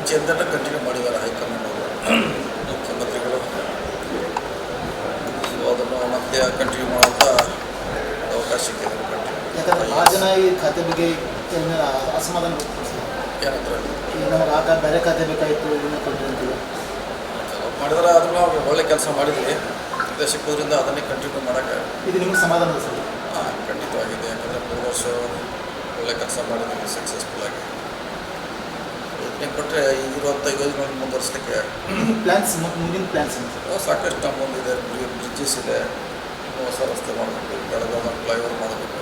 ಮುಂಚೆಯಿಂದಲೇ continue ಮಾಡಿದ್ದಾರೆ high command ಅವರು, ಮುಖ್ಯಮಂತ್ರಿಗಳು. ಸೊ ಅದನ್ನು ಮತ್ತೆ ಕಂಟಿನ್ಯೂ ಮಾಡುವಂಥ ಅವಕಾಶ ಸಿಕ್ಕಿದೆ. ಯಾಕಂದರೆ ಭಾಳ ಜನ ಈ ಖಾತೆ ಬಗ್ಗೆ ಅಸಮಾಧಾನ ಏನಂದ್ರೆ ನಮಗೆ ಬೇರೆ ಖಾತೆ ಬೇಕಾಯಿತು ಇದನ್ನು ಕೊಟ್ಟರೆ ಅಂತೀವಿ ಮಾಡಿದ್ರೆ ಅದನ್ನು ನಾವು ಒಳ್ಳೆ ಕೆಲಸ ಮಾಡಿದ್ವಿ. ಅದೇ ಸಿಕ್ಕೋದ್ರಿಂದ ಅದನ್ನೇ ಕಂಟಿನ್ಯೂ ಮಾಡೋಕ್ಕೆ ಇದು ನಿಮಗೆ ಸಮಾಧಾನ ಸರ್? ಖಂಡಿತವಾಗಿದೆ. ಯಾಕಂದರೆ 3 ವರ್ಷ ಒಳ್ಳೆ ಕೆಲಸ ಮಾಡಿದ್ದೀವಿ ಸಕ್ಸಸ್ಫುಲ್ಲಾಗಿ. ಇದನ್ನೇ ಕೊಟ್ಟರೆ ಇರುವಂಥ ಯೋಜನೆಗಳನ್ನು ಮುಂದುವರಿಸಲಿಕ್ಕೆ ಪ್ಲ್ಯಾನ್ಸ್ ಮುಂದಿನ ಪ್ಲ್ಯಾನ್ಸ್ ಸಾಕಷ್ಟು ನಮ್ಮ ಮುಂದಿದೆ. ಬ್ರಿಡ್ಜಸ್ ಇದೆ, ಹೊಸ ರಸ್ತೆ ಮಾಡಬೇಕು, ಬೆಳಗಾವಿ ಫ್ಲೈಓವರ್ ಮಾಡಬೇಕು,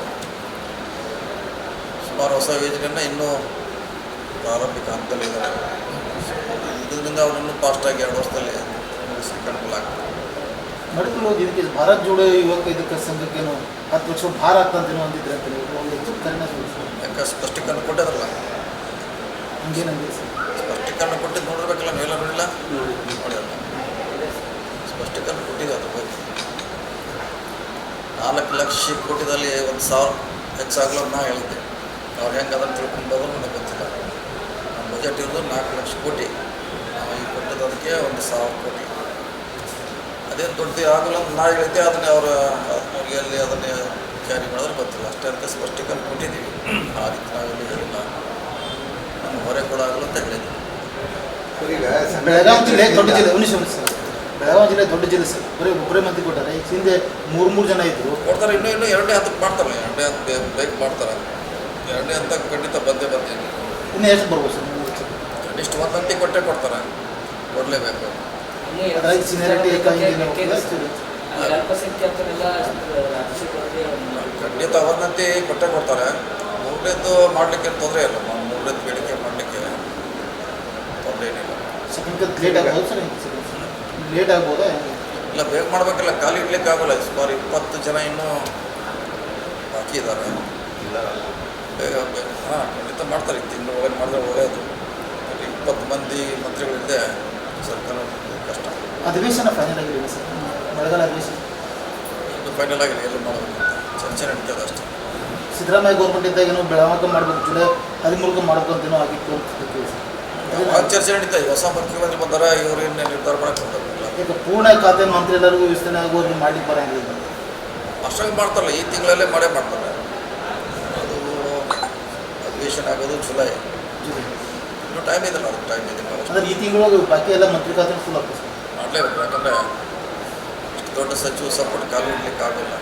ಸುಮಾರು ಹೊಸ ಯೋಜನೆಯನ್ನು ಇನ್ನೂ ಪ್ರಾರಂಭಿಕ ಹಂತದಲ್ಲಿದ್ದಾರೆ. ಇದರಿಂದ ಅವರನ್ನು ಫಾಸ್ಟಾಗಿ 2 ವರ್ಷದಲ್ಲಿ ಮುಗಿಸ್ಲಿಕ್ಕೆ ಅನುಕೂಲ ಆಗ್ತದೆ. ಮಡಿಕಲ್ ಇದಕ್ಕೆ ಭಾರತ್ ಜೋಡೋ ಯುವಕ ಇದಕ್ಕೆ ಸಂಘಕ್ಕೇನು 10 ಲಕ್ಷ ಭಾರ ಆಗ್ತಂತೇನೋ ಅಂದಿದ್ರೆ ಅಂತ ಒಂದು ಹೆಚ್ಚು ಕರೆನ ಯಾಕೆ ಸ್ಪಷ್ಟೀಕರಣ ಕೊಟ್ಟಿದ್ರಲ್ಲ, ಹಂಗೇನಂದಿದೆ ಸರ್? ಸ್ಪಷ್ಟೀಕರಣ ಕೊಟ್ಟಿದ್ದು ನೋಡಿರ್ಬೇಕಲ್ಲ, ನೀವೆಲ್ಲ ನೋಡಿಲ್ಲ? ನೋಡಿಲ್ಲ, ಸ್ಪಷ್ಟೀಕರಣ ಕೊಟ್ಟಿದ್ದು ಅದ್ರ ಬಗ್ಗೆ. 4 ಲಕ್ಷ ಕೊಟ್ಟಿದ್ದಲ್ಲಿ 1,000 ಹೆಚ್ಚಾಗಲು ನಾ ಹೇಳಿದ್ದೆ. ಅವ್ರು ಹೆಂಗೆ ಅದನ್ನು ತಿಳ್ಕೊಂಡೋದ್ರು ನನಗೆ ಗೊತ್ತಿಲ್ಲ. ನಮ್ಮ ಬಜೆಟ್ ಇರೋದು 4 ಲಕ್ಷ ಕೋಟಿ, ನಾವು ಈಗ ಕೊಟ್ಟಿದ್ದದಕ್ಕೆ 1,000 ಕೋಟಿ. ಅದೇನು ದೊಡ್ಡದು ಆಗಲ್ಲ ಅಂತ ನಾ ಹೇಳಿದ್ದೆ. ಅದನ್ನೇ ಅವ್ರಿಗೆ ಅಲ್ಲಿ ಅದನ್ನೇ ಕ್ಯಾರಿ ಮಾಡಿದ್ರೆ ಗೊತ್ತಿಲ್ಲ. ಅಷ್ಟೇ ಅಂತ ಸ್ಪಷ್ಟೀಕರಣ ಕೊಟ್ಟಿದ್ದೀವಿ. ಆ ರೀತಿ ನಾವೆಲ್ಲಿ ಹೇಳಿಲ್ಲ, ನಮ್ಮ ಹೊರೆ ಕೂಡ ಆಗಲ್ಲ ಅಂತ ಹೇಳಿದ್ವಿ. ಬೆಳಗಾವಿ ಜಿಲ್ಲೆ ದೊಡ್ಡ ಜಿಲ್ಲೆ, ಸರ್ ಬೆಳಗಾವಿ ಜಿಲ್ಲೆ ದೊಡ್ಡ ಜಿಲ್ಲೆ ಸರ್. ಒಬ್ಬರೇ ಮಂತ್ರಿ ಕೊಟ್ಟಾರೆ. ಈಗ ಹಿಂದೆ 3 ಜನ ಇದ್ದರು ಕೊಡ್ತಾರೆ. ಇನ್ನೂ 2ನೇ ಹಂತಕ್ಕೆ ಮಾಡ್ತಾರಲ್ಲ, 2ನೇ ಹಂತ ಬೇಗ ಮಾಡ್ತಾರೆ. 2ನೇ ಹಂತಕ್ಕೆ ಖಂಡಿತ ಬಂದೇ ಇನ್ನೂ ಎಷ್ಟು ಬರ್ಬೋದು ಸರ್? ಕನಿಷ್ಠ 1 ಹಂತಕ್ಕೆ ಕೊಡ್ತಾರೆ, ಕೊಡಲೇಬೇಕು. ಅದ್ರಾಗ ಸೀನಿಯರಿಟಿ ಖಂಡಿತ 1 ಹಂತ ಕೊಡ್ತಾರೆ. 3ನೇದು ಮಾಡಲಿಕ್ಕೆ ತೊಂದರೆ ಇಲ್ಲ. 3ನೇದು ಬೇಡಿಕೆ ಮಾಡಲಿಕ್ಕೆ ತೊಂದರೆ ಏನಿಲ್ಲ. ಸೆಕೆಂಡ್ ಲೇಟ್ ಆಗ್ಬೋದು ಸರ್? ಲೇಟ್ ಆಗ್ಬೋದಾ? ಇಲ್ಲ, ಬೇಗ ಮಾಡಬೇಕಲ್ಲ, ಖಾಲಿ ಇಡ್ಲಿಕ್ಕೆ ಆಗೋಲ್ಲ. ಸುಮಾರು 20 ಜನ ಇನ್ನೂ ಬಾಕಿ ಇದ್ದಾರೆ. ಬೇಗ ಖಂಡಿತ ಮಾಡ್ತಾರೆ. ತಿಂಗಳು ಒಳಗೆ ಮಾಡಿದ್ರೆ ಒಳ್ಳೆಯದು. 20 ಮಂದಿ ಮಂತ್ರಿಗಳಿದ್ದೆ ಸರ್ಕಾರ ಕಷ್ಟ. ಅಧಿವೇಶನ ಫೈನಲ್ ಆಗಿದೆ ಸರ್? ಮಳೆಗಾಲ ಅಧಿವೇಶನ ಇದು ಫೈನಲ್ ಆಗಿದೆ. ಎಲ್ಲ ಮಾಡಬೇಕು, ಚರ್ಚೆ ನಡೀತದೆ ಅಷ್ಟೇ. ಸಿದ್ದರಾಮಯ್ಯ ಗೌರ್ಮೆಂಟ್ ಇದ್ದಾಗೇನೋ ಬೆಳಗಾವಿ ಮಾಡಬೇಕು, ಜುಲೈ 13 ಮಾಡಬೇಕು ಅಂತೇನೋ ಆಗಿತ್ತು ಅಂತ ಚರ್ಚೆ ನಡೀತಾ. ಈಗ ಹೊಸ ಮುಖ್ಯಮಂತ್ರಿ ಬಂದಾರ, ಇವರು ಇನ್ನೇ ನಿರ್ಧಾರ ಮಾಡಕ್ಕೆ ಬಂದಿಲ್ಲ. ಈಗ ಪೂರ್ಣ ಖಾತೆ ಮಂತ್ರಿ ಎಲ್ಲರಿಗೂ ವಿಸ್ತರಣೆ ಆಗೋದು ಮಾಡ್ಲಿಕ್ಕೆ ಬರೋಂಗಿಲ್ಲ. ಅಷ್ಟಾಗಿ ಮಾಡ್ತಾರಲ್ಲ, ಈ ತಿಂಗಳಲ್ಲೇ ಮಾಡ್ತಾರೆ. ಅದು ಅಧಿವೇಶನ ಆಗೋದು ಜುಲೈ. ಇನ್ನೂ ಟೈಮ್ ಇದೆಲ್ಲ, ಅದಕ್ಕೆ ಟೈಮ್ ಇದೆ. ಅಂದರೆ ಈ ತಿಂಗಳು ಬಾಕಿ ಎಲ್ಲ ಮಂತ್ರಿ ಖಾತೆ ಫುಲ್ ಆಗ್ತದೆ ಸರ್? ಮಾಡಲೇಬೇಕು. ಯಾಕಂದರೆ ಇಷ್ಟು ದೊಡ್ಡ ಸಚಿವ ಸಂಪುಟ ಖಾಲಿ ಇಡ್ಲಿಕ್ಕೆ ಆಗೋಲ್ಲ.